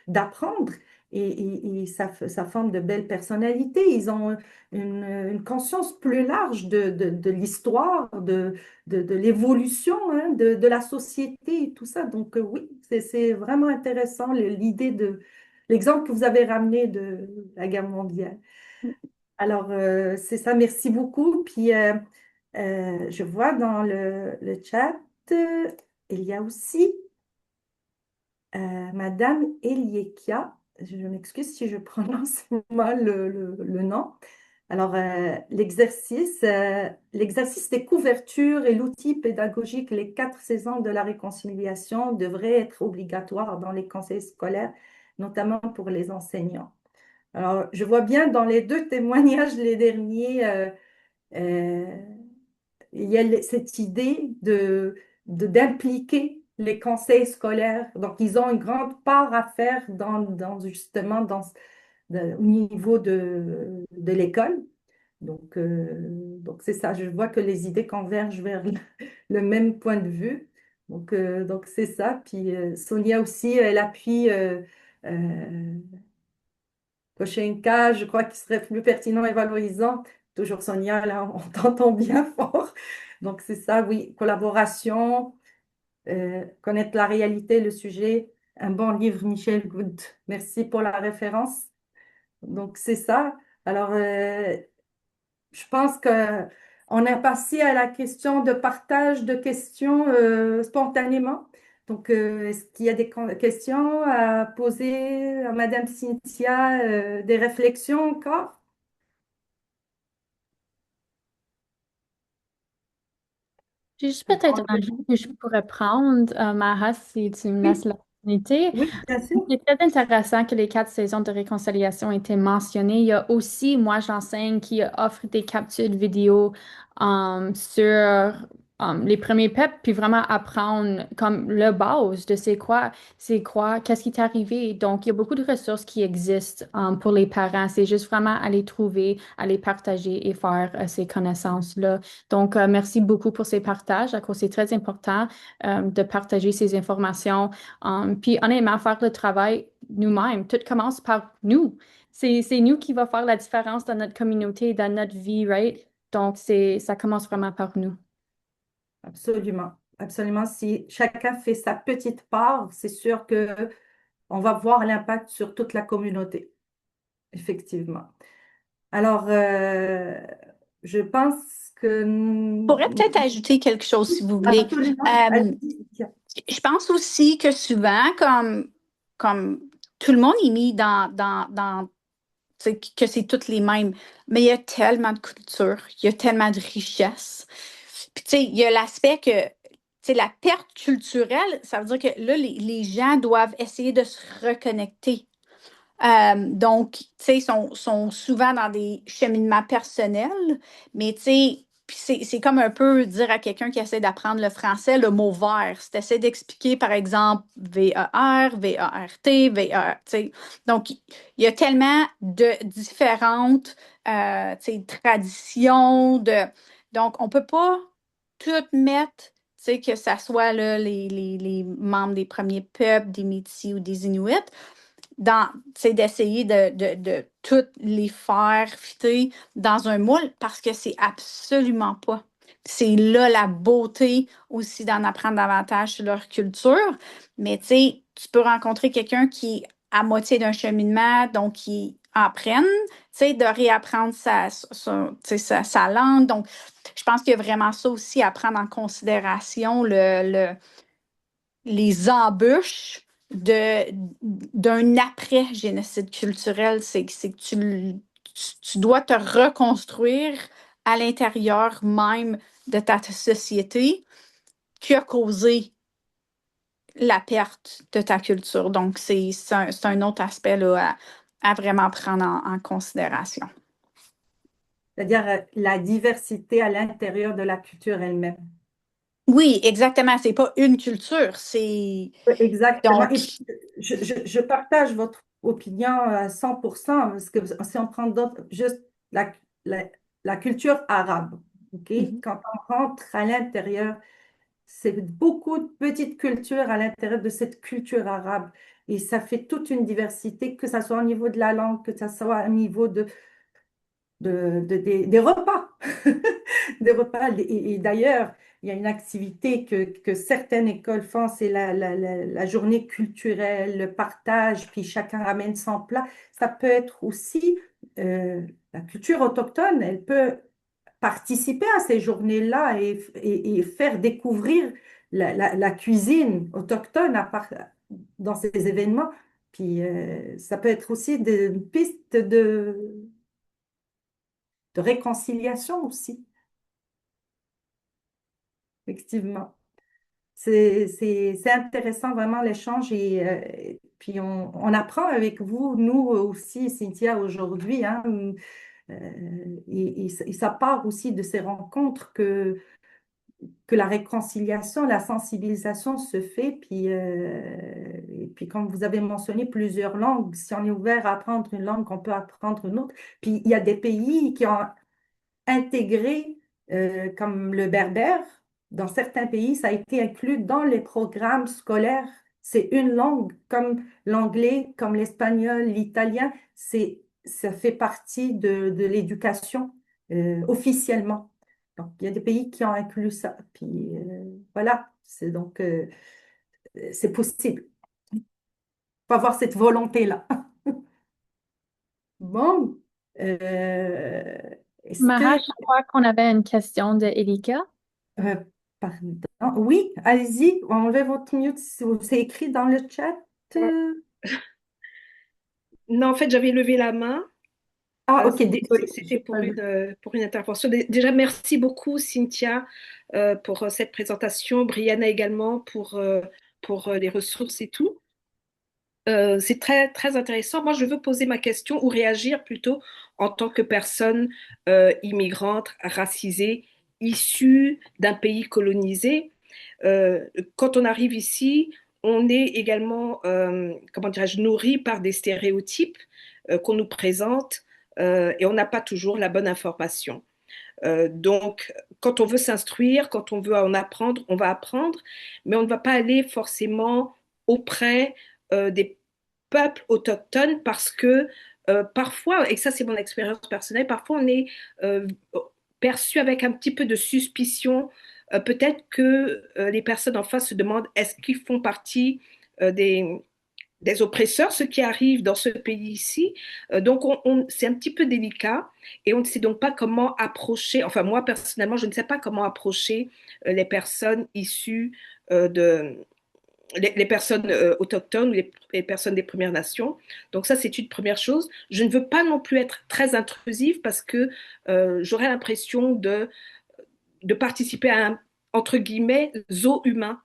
d'apprendre et ça forme de belles personnalités. Ils ont une conscience plus large de l'histoire, de l'évolution hein, de la société et tout ça. Donc oui, c'est vraiment intéressant l'idée l'exemple que vous avez ramené de la guerre mondiale. Alors, c'est ça, merci beaucoup. Puis, je vois dans le chat, il y a aussi Madame Eliekia, je m'excuse si je prononce mal le nom. Alors, l'exercice des couvertures et l'outil pédagogique Les 4 saisons de la réconciliation devrait être obligatoire dans les conseils scolaires, notamment pour les enseignants. Alors, je vois bien dans les deux témoignages, les derniers, euh, il y a cette idée d'impliquer les conseils scolaires. Donc, ils ont une grande part à faire justement au niveau de l'école. Donc c'est ça. Je vois que les idées convergent vers le même point de vue. Donc c'est ça. Puis Sonia aussi, elle appuie Koshenka, je crois qu'il serait plus pertinent et valorisant. Toujours Sonia, là, on t'entend bien fort. Donc c'est ça, oui, collaboration, connaître la réalité, le sujet. Un bon livre, Michel Good. Merci pour la référence. Donc c'est ça. Alors, je pense que on a passé à la question de partage de questions spontanément. Donc, est-ce qu'il y a des questions à poser à Madame Cynthia, des réflexions encore? J'ai juste peut-être un jeu que je pourrais prendre, Maha, si tu me laisses Oui, l'opportunité. oui, bien sûr. C'est très intéressant que les 4 saisons de réconciliation aient été mentionnées. Il y a aussi, moi, j'enseigne qui offre des captures de vidéos sur les premiers PEP, puis vraiment apprendre comme le base de c'est quoi, qu'est-ce qui t'est arrivé. Donc, il y a beaucoup de ressources qui existent pour les parents. C'est juste vraiment à les trouver, à les partager et faire ces connaissances-là. Donc, merci beaucoup pour ces partages. À cause c'est très important de partager ces informations. Puis honnêtement, faire le travail nous-mêmes, tout commence par nous. C'est nous qui va faire la différence dans notre communauté, dans notre vie, right? Donc, ça commence vraiment par nous. Absolument. Absolument. Si chacun fait sa petite part, c'est sûr que on va voir l'impact sur toute la communauté, effectivement. Alors, je pense que Je pourrais peut-être ajouter quelque chose si vous voulez. absolument. Euh, Allez-y, Cynthia. je pense aussi que souvent, comme tout le monde est mis tu sais, que c'est toutes les mêmes, mais il y a tellement de culture, il y a tellement de richesse. Puis, tu sais, il y a l'aspect que, tu sais, la perte culturelle, ça veut dire que là, les gens doivent essayer de se reconnecter. Donc, tu sais, sont souvent dans des cheminements personnels, mais tu sais, puis c'est comme un peu dire à quelqu'un qui essaie d'apprendre le français le mot vert. Si tu essaies d'expliquer, par exemple, VER, VERT, VER, tu sais. Donc, il y a tellement de différentes tu sais, traditions. Donc, on ne peut pas tout mettre, tu sais, que ça soit là, les membres des premiers peuples, des Métis ou des Inuits d'essayer de toutes les faire fitter dans un moule parce que c'est absolument pas. C'est là la beauté aussi d'en apprendre davantage sur leur culture. Mais tu sais, tu peux rencontrer quelqu'un qui est à moitié d'un cheminement, donc qui apprenne, tu sais, de réapprendre tu sais, sa langue. Donc, je pense qu'il y a vraiment ça aussi à prendre en considération, les embûches d'un après-génocide culturel. C'est que tu dois te reconstruire à l'intérieur même de ta société qui a causé la perte de ta culture. Donc, c'est un autre aspect là, à vraiment prendre en considération. C'est-à-dire la diversité à l'intérieur de la culture elle-même. Oui, exactement. C'est pas une culture, c'est Oui, exactement. donc Et puis, je partage votre opinion à 100% parce que si on prend juste la, la, la culture arabe, ok? Mhm. Quand on rentre à l'intérieur, c'est beaucoup de petites cultures à l'intérieur de cette culture arabe. Et ça fait toute une diversité, que ce soit au niveau de la langue, que ce soit au niveau des repas. Des repas. Et d'ailleurs, il y a une activité que certaines écoles font, c'est la journée culturelle, le partage, puis chacun ramène son plat. Ça peut être aussi la culture autochtone, elle peut participer à ces journées-là et faire découvrir la cuisine autochtone dans ces événements. Puis ça peut être aussi une piste de réconciliation aussi, effectivement. C'est intéressant vraiment l'échange et puis on apprend avec vous, nous aussi, Cynthia, aujourd'hui, hein, et ça part aussi de ces rencontres que la réconciliation, la sensibilisation se fait. Puis, et puis, comme vous avez mentionné plusieurs langues, si on est ouvert à apprendre une langue, on peut apprendre une autre. Puis, il y a des pays qui ont intégré, comme le berbère. Dans certains pays, ça a été inclus dans les programmes scolaires. C'est une langue comme l'anglais, comme l'espagnol, l'italien. Ça fait partie de l'éducation officiellement. Donc, il y a des pays qui ont inclus ça. Puis voilà, c'est possible. Il faut avoir cette volonté-là. Bon, euh, est-ce Maha, que je crois qu'on avait une question de Elika. Euh, pardon. Oui, allez-y, enlevez votre mute. C'est écrit dans le chat. Non, en fait, j'avais levé la main. Ah, ok, Oui, désolé. c'était pour une intervention. Déjà, merci beaucoup, Cynthia, pour cette présentation. Brianna également pour les ressources et tout. C'est très, très intéressant. Moi, je veux poser ma question ou réagir plutôt en tant que personne immigrante, racisée, issue d'un pays colonisé. Euh, Quand on arrive ici, on est également, comment dirais-je, nourri par des stéréotypes qu'on nous présente et on n'a pas toujours la bonne information. Donc, quand on veut s'instruire, quand on veut en apprendre, on va apprendre, mais on ne va pas aller forcément auprès des peuples autochtones parce que parfois, et ça c'est mon expérience personnelle, parfois on est perçu avec un petit peu de suspicion. Peut-être que les personnes en face se demandent est-ce qu'ils font partie des oppresseurs, ceux qui arrivent dans ce pays-ci. Donc, c'est un petit peu délicat et on ne sait donc pas comment approcher, enfin moi personnellement, je ne sais pas comment approcher les personnes issues de, les personnes autochtones ou les personnes des Premières Nations. Donc ça, c'est une première chose. Je ne veux pas non plus être très intrusive parce que j'aurais l'impression de participer à un, entre guillemets, zoo humain.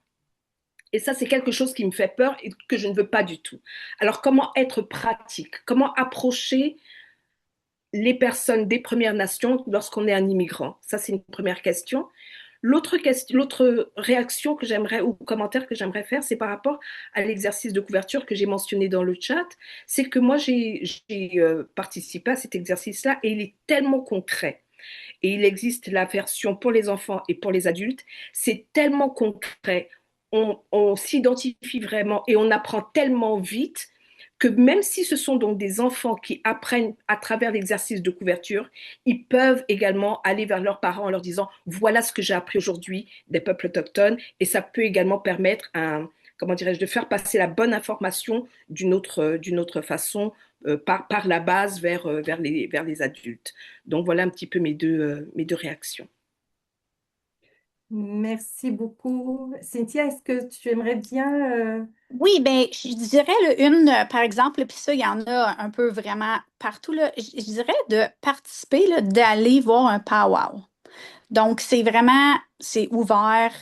Et ça, c'est quelque chose qui me fait peur et que je ne veux pas du tout. Alors, comment être pratique? Comment approcher les personnes des Premières Nations lorsqu'on est un immigrant? Ça, c'est une première question. L'autre réaction que j'aimerais ou commentaire que j'aimerais faire, c'est par rapport à l'exercice de couverture que j'ai mentionné dans le chat. C'est que moi, j'ai participé à cet exercice-là et il est tellement concret. Et il existe la version pour les enfants et pour les adultes. C'est tellement concret, on s'identifie vraiment et on apprend tellement vite que même si ce sont donc des enfants qui apprennent à travers l'exercice de couverture, ils peuvent également aller vers leurs parents en leur disant voilà ce que j'ai appris aujourd'hui des peuples autochtones et ça peut également permettre comment dirais-je, de faire passer la bonne information d'une autre façon par la base vers les adultes. Donc voilà un petit peu mes deux réactions. Merci beaucoup. Cynthia, est-ce que tu aimerais bien... Oui, ben, je dirais par exemple, puis ça, il y en a un peu vraiment partout, là, je dirais de participer, là, d'aller voir un powwow. Donc, c'est ouvert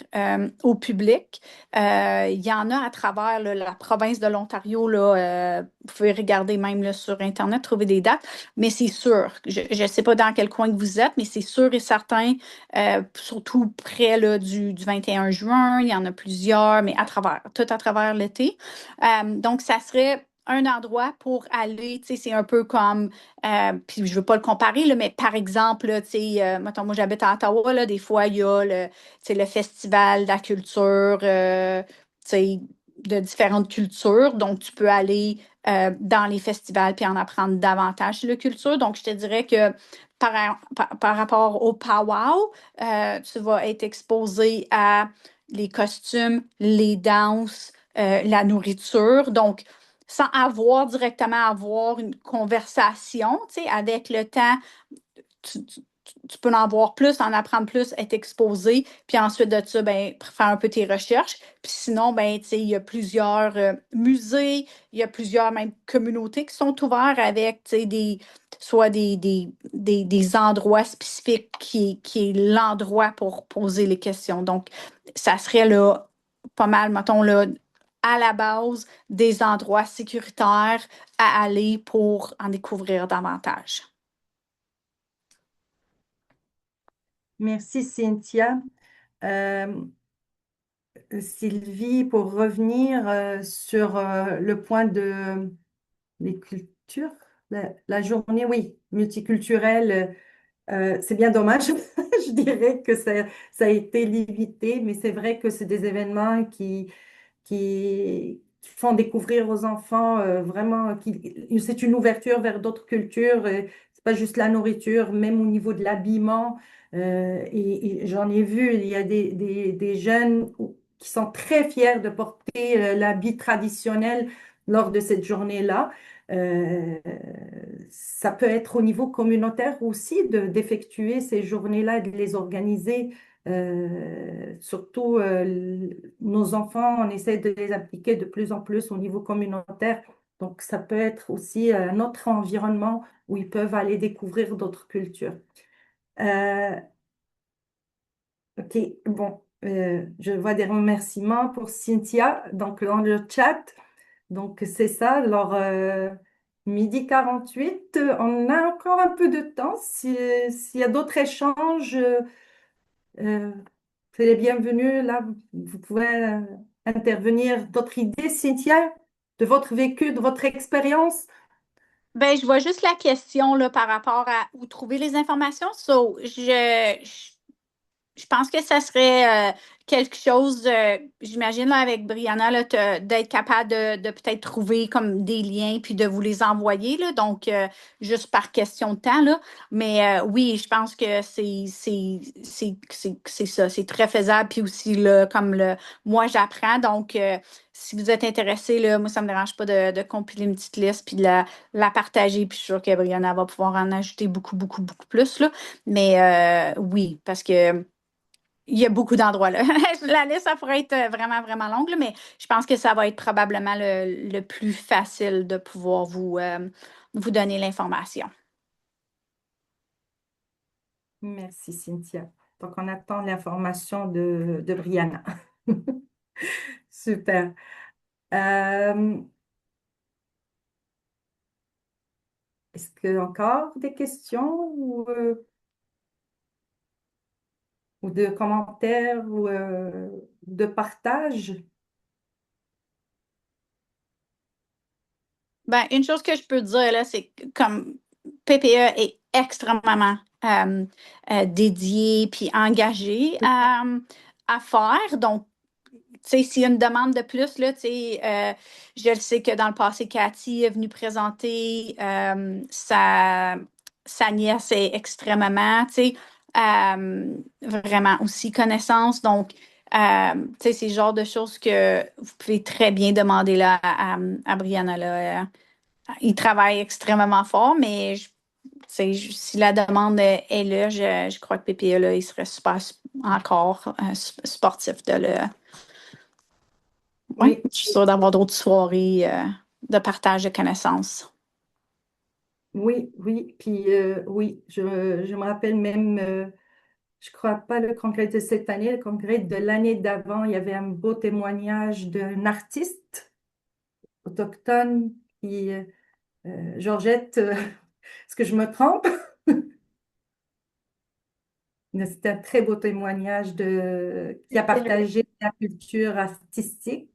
au public. Il y en a à travers là, la province de l'Ontario. Là, vous pouvez regarder même là, sur Internet, trouver des dates. Mais c'est sûr, je ne sais pas dans quel coin que vous êtes, mais c'est sûr et certain, surtout près là, du 21 juin, il y en a plusieurs, mais tout à travers l'été. Donc, ça serait un endroit pour aller, tu sais, c'est un peu comme puis je veux pas le comparer, là, mais par exemple, là, tu sais, mettons, moi j'habite à Ottawa, là, des fois, il y a tu sais, le festival de la culture, tu sais, de différentes cultures. Donc, tu peux aller dans les festivals puis en apprendre davantage sur la culture. Donc, je te dirais que par rapport au powwow, tu vas être exposé à les costumes, les danses, la nourriture. Donc, sans avoir une conversation, tu sais, avec le temps, tu peux en voir plus, en apprendre plus, être exposé, puis ensuite de ça, ben, faire un peu tes recherches. Puis sinon, ben, tu sais, il y a plusieurs musées, il y a plusieurs même communautés qui sont ouverts avec, tu sais, soit des endroits spécifiques qui est l'endroit pour poser les questions. Donc, ça serait là, pas mal, mettons, là, à la base, des endroits sécuritaires à aller pour en découvrir davantage. Merci, Cynthia. Euh, Sylvie, pour revenir sur le point de les cultures, la journée, oui, multiculturelle, c'est bien dommage. Je dirais que ça a été limité, mais c'est vrai que c'est des événements qui font découvrir aux enfants vraiment, c'est une ouverture vers d'autres cultures. C'est pas juste la nourriture, même au niveau de l'habillement. Et j'en ai vu, il y a des jeunes qui sont très fiers de porter l'habit traditionnel lors de cette journée-là. Euh, Ça peut être au niveau communautaire aussi d'effectuer ces journées-là et de les organiser. Surtout nos enfants, on essaie de les appliquer de plus en plus au niveau communautaire Donc, ça peut être aussi un autre environnement où ils peuvent aller découvrir d'autres cultures. Euh, ok, bon, je vois des remerciements pour Cynthia, donc dans le chat. Donc, c'est ça. Alors, 12h48, on a encore un peu de temps. S'il y a d'autres échanges, euh, c'est les bienvenus. Là, vous pouvez intervenir. D'autres idées, Cynthia, de votre vécu, de votre expérience? Ben, je vois juste la question là, par rapport à où trouver les informations. Je pense que ça serait quelque chose, j'imagine, là, avec Brianna, là, d'être capable de peut-être trouver comme des liens puis de vous les envoyer, là, donc juste par question de temps, là. Mais oui, je pense que c'est ça, c'est très faisable. Puis aussi, là, comme moi, j'apprends. Donc, si vous êtes intéressé, là, moi, ça me dérange pas de compiler une petite liste puis de la partager. Puis je suis sûre que Brianna va pouvoir en ajouter beaucoup, beaucoup, beaucoup plus, là. Mais oui, parce que il y a beaucoup d'endroits là. La liste, ça pourrait être vraiment, vraiment longue, là, mais je pense que ça va être probablement le plus facile de pouvoir vous donner l'information. Merci, Cynthia. Donc, on attend l'information de Brianna. Super. Euh, est-ce que encore des questions ou de commentaires ou de partage? Ben, une chose que je peux dire, là, c'est que comme PPE est extrêmement dédié puis engagé à faire. Donc, tu sais, s'il y a une demande de plus, là, tu sais, je le sais que dans le passé, Cathy est venue présenter sa nièce est extrêmement, tu sais, vraiment aussi connaissance. Donc, tu sais, c'est le genre de choses que vous pouvez très bien demander là, à Brianna. Là. Il travaille extrêmement fort, mais tu sais, si la demande est là, je crois que PPE, là, il serait super encore sportif de le. Oui, Oui, je suis sûre d'avoir d'autres soirées de partage de connaissances. oui, oui. Puis oui, je me rappelle même, je crois pas le congrès de cette année, le congrès de l'année d'avant, il y avait un beau témoignage d'un artiste autochtone qui, Georgette, est-ce que je me trompe? Mais c'était un très beau témoignage qui a C'était partagé la culture artistique.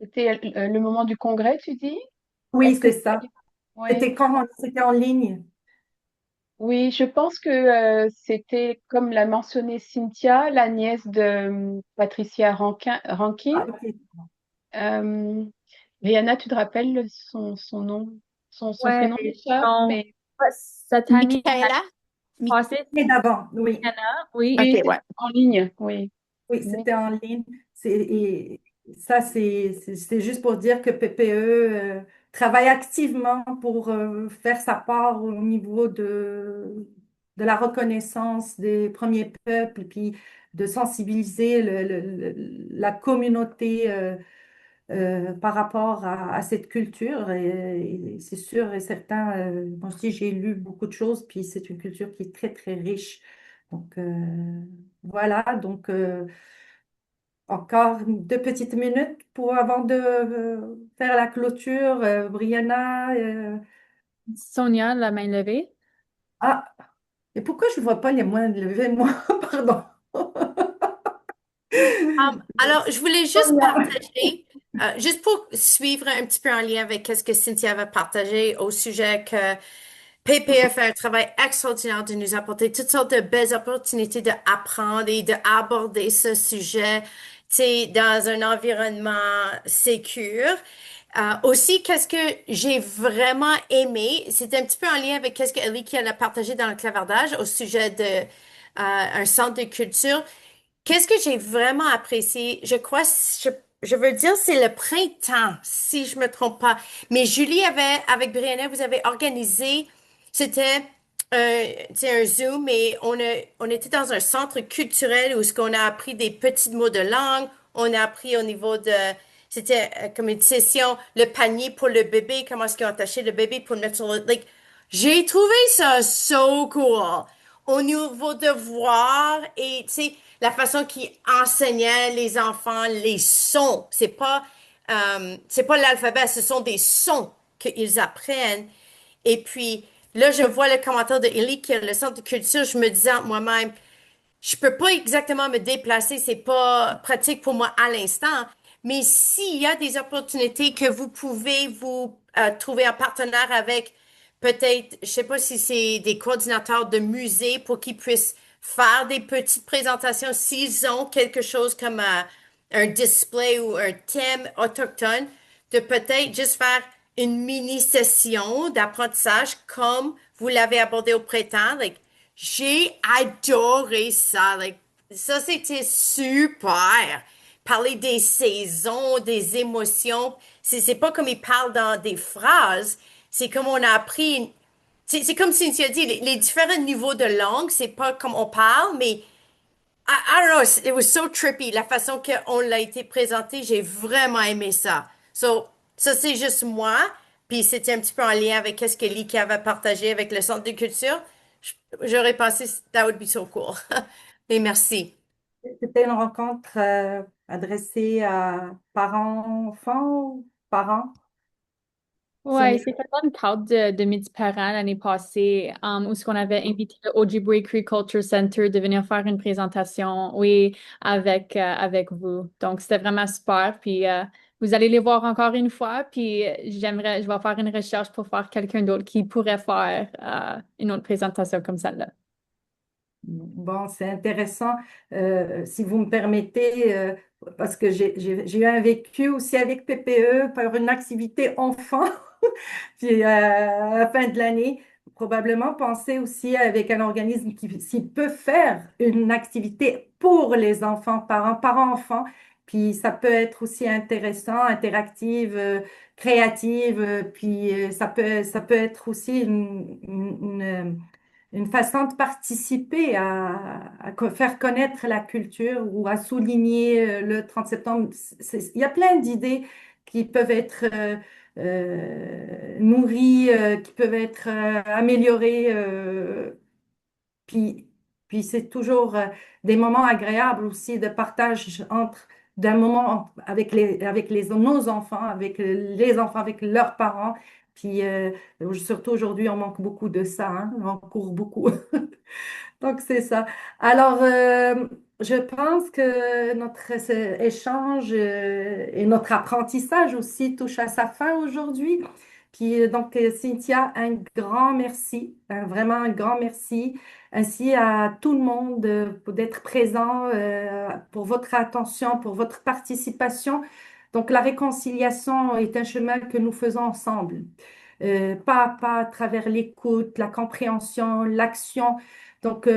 le moment du congrès, tu dis? Oui, Est-ce que c'est tu as ça. dit? Oui. C'était en ligne. Oui, je pense que c'était, comme l'a mentionné Cynthia, la nièce de Patricia Rankin. Ah, ok. Euh, Rihanna, tu te rappelles son nom, son Ouais, prénom déjà? donc, Mais cette année, l'année Michaela? passée, Et c'était d'avant, oui. Anna, oui. oui, OK, c'était ouais. en ligne, oui. Oui, Oui. c'était en ligne. Et ça, c'est juste pour dire que PPE travaille activement pour faire sa part au niveau de la reconnaissance des premiers peuples, puis de sensibiliser la communauté par rapport à cette culture. Et c'est sûr et certain, moi aussi, j'ai lu beaucoup de choses, puis c'est une culture qui est très, très riche. Donc, voilà. Donc, encore 2 petites minutes avant de faire la clôture. Brianna, Sonia, la main levée. ah, et pourquoi je ne vois pas les mains levées, moi? Pardon. Alors, je voulais juste Sonia. partager, juste pour suivre un petit peu en lien avec ce que Cynthia avait partagé au sujet que PPE fait un travail extraordinaire de nous apporter toutes sortes de belles opportunités d'apprendre et d'aborder ce sujet, tu sais, dans un environnement sécure. Aussi, qu'est-ce que j'ai vraiment aimé, c'était un petit peu en lien avec qu'est-ce que Ellie qui a partagé dans le clavardage au sujet de un centre de culture. Qu'est-ce que j'ai vraiment apprécié? Je crois, je veux dire, c'est le printemps, si je me trompe pas. Mais Julie avait, avec Brianna, vous avez organisé, c'était tu sais, un Zoom et on était dans un centre culturel où ce qu'on a appris des petits mots de langue, on a appris au niveau de C'était comme une session, le panier pour le bébé, comment est-ce qu'ils ont attaché le bébé pour le mettre sur le... Like, j'ai trouvé ça so cool. Au niveau de voir et, tu sais, la façon qu'ils enseignaient les enfants les sons. C'est pas l'alphabet, ce sont des sons qu'ils apprennent. Et puis, là, je vois le commentaire de Ellie qui a le centre de culture. Je me disais en moi-même, je peux pas exactement me déplacer, c'est pas pratique pour moi à l'instant. Mais s'il y a des opportunités que vous pouvez vous trouver un partenaire avec, peut-être, je sais pas si c'est des coordinateurs de musées pour qu'ils puissent faire des petites présentations s'ils ont quelque chose comme un display ou un thème autochtone, de peut-être juste faire une mini session d'apprentissage comme vous l'avez abordé au printemps. Like, j'ai adoré ça. Like, ça, c'était super. Parler des saisons, des émotions. C'est pas comme ils parlent dans des phrases. C'est comme on a appris. C'est comme Cynthia dit, les différents niveaux de langue, c'est pas comme on parle, mais I don't know, it was so trippy. La façon qu'on l'a été présenté, j'ai vraiment aimé ça. So, ça, c'est juste moi. Puis c'était un petit peu en lien avec ce que Lika avait partagé avec le Centre de culture. J'aurais pensé that would be so cool. Mais merci. C'était une rencontre adressée à parents, enfants, parents. Ce Ouais, n'est c'était dans le cadre de Midi Parents l'année passée, où ce qu'on avait invité le Ojibwe Cree Culture Center de venir faire une présentation, oui, avec vous. Donc, c'était vraiment super. Puis, vous allez les voir encore une fois. Puis, je vais faire une recherche pour faire quelqu'un d'autre qui pourrait faire une autre présentation comme celle-là. Bon, c'est intéressant. Si vous me permettez, parce que j'ai eu un vécu aussi avec PPE par une activité enfant, puis à la fin de l'année, probablement penser aussi avec un organisme qui s'il peut faire une activité pour les enfants, parents-enfants, puis ça peut être aussi intéressant, interactive, créative, puis ça peut être aussi une façon de participer à faire connaître la culture ou à souligner le 30 septembre. Il y a plein d'idées qui peuvent être nourries, qui peuvent être améliorées. Puis, puis c'est toujours des moments agréables aussi de partage entre d'un moment avec nos enfants, avec les enfants, avec leurs parents. Puis surtout aujourd'hui, on manque beaucoup de ça, hein. On court beaucoup. Donc, c'est ça. Alors, je pense que notre échange et notre apprentissage aussi touche à sa fin aujourd'hui. Puis, donc, Cynthia, un grand merci, vraiment un grand merci, ainsi à tout le monde d'être présent, pour votre attention, pour votre participation. Donc, la réconciliation est un chemin que nous faisons ensemble, pas à pas, à travers l'écoute, la compréhension, l'action. Donc,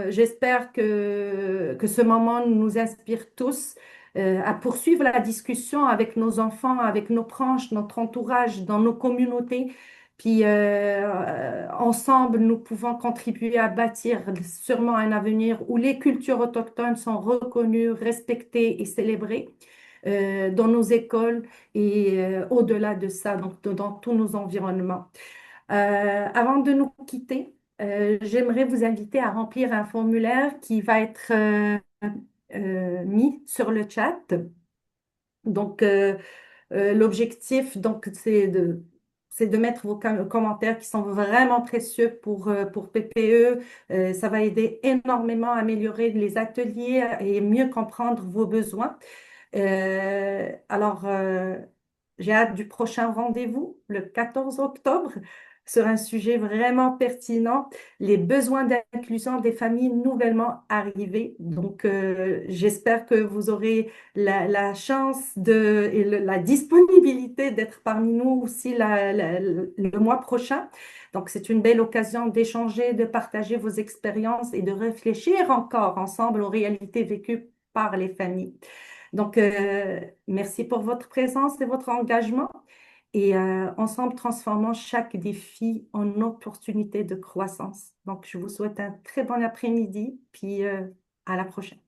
j'espère que ce moment nous inspire tous à poursuivre la discussion avec nos enfants, avec nos proches, notre entourage, dans nos communautés. Puis, ensemble, nous pouvons contribuer à bâtir sûrement un avenir où les cultures autochtones sont reconnues, respectées et célébrées dans nos écoles et au-delà de ça, donc dans tous nos environnements. Avant de nous quitter, j'aimerais vous inviter à remplir un formulaire qui va être mis sur le chat. Donc, l'objectif, donc, c'est de mettre vos commentaires qui sont vraiment précieux pour PPE. Ça va aider énormément à améliorer les ateliers et mieux comprendre vos besoins. Alors, j'ai hâte du prochain rendez-vous le 14 octobre sur un sujet vraiment pertinent, les besoins d'inclusion des familles nouvellement arrivées. Donc, j'espère que vous aurez la chance et la disponibilité d'être parmi nous aussi le mois prochain. Donc, c'est une belle occasion d'échanger, de partager vos expériences et de réfléchir encore ensemble aux réalités vécues par les familles. Donc, merci pour votre présence et votre engagement. Et ensemble, transformons chaque défi en opportunité de croissance. Donc, je vous souhaite un très bon après-midi, puis à la prochaine.